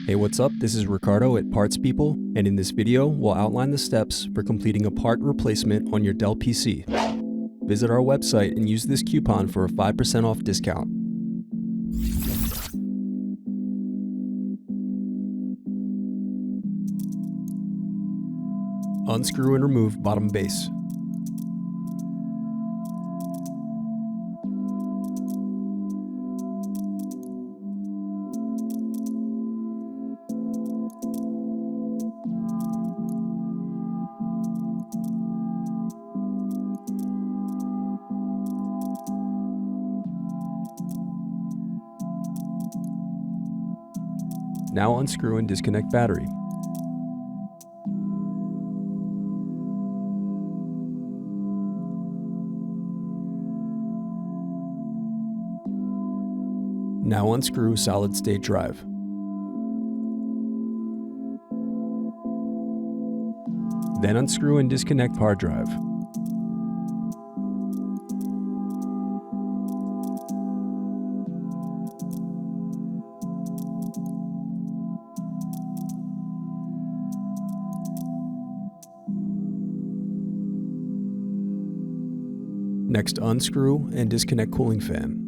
Hey, what's up? This is Ricardo at Parts People, and in this video, we'll outline the steps for completing a part replacement on your Dell PC. Visit our website and use this coupon for a 5% off discount. Unscrew and remove bottom base. Now unscrew and disconnect battery. Now unscrew solid-state drive. Then unscrew and disconnect hard drive. Next, unscrew and disconnect cooling fan.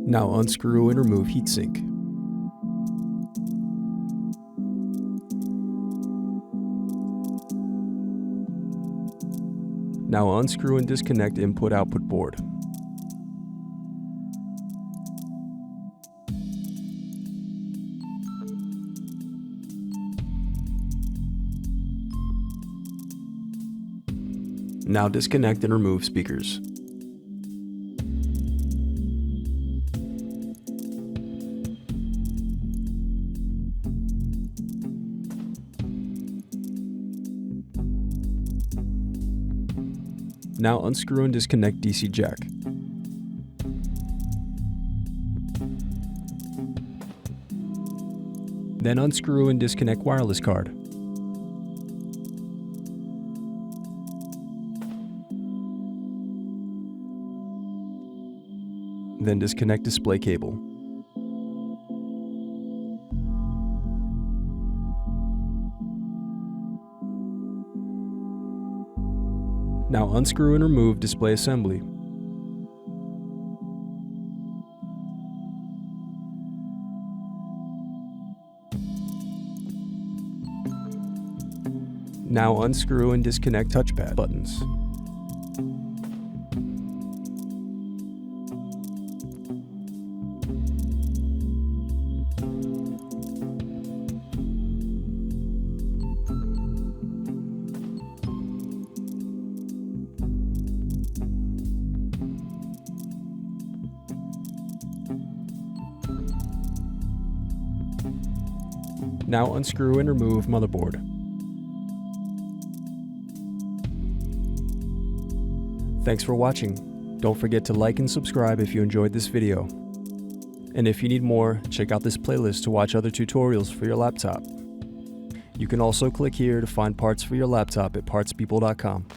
Now unscrew and remove heatsink. Now unscrew and disconnect input-output board. Now disconnect and remove speakers. Now unscrew and disconnect DC jack. Then unscrew and disconnect wireless card. Then disconnect display cable. Now unscrew and remove display assembly. Now unscrew and disconnect touchpad buttons. Now unscrew and remove motherboard. Thanks for watching. Don't forget to like and subscribe if you enjoyed this video. And if you need more, check out this playlist to watch other tutorials for your laptop. You can also click here to find parts for your laptop at partspeople.com.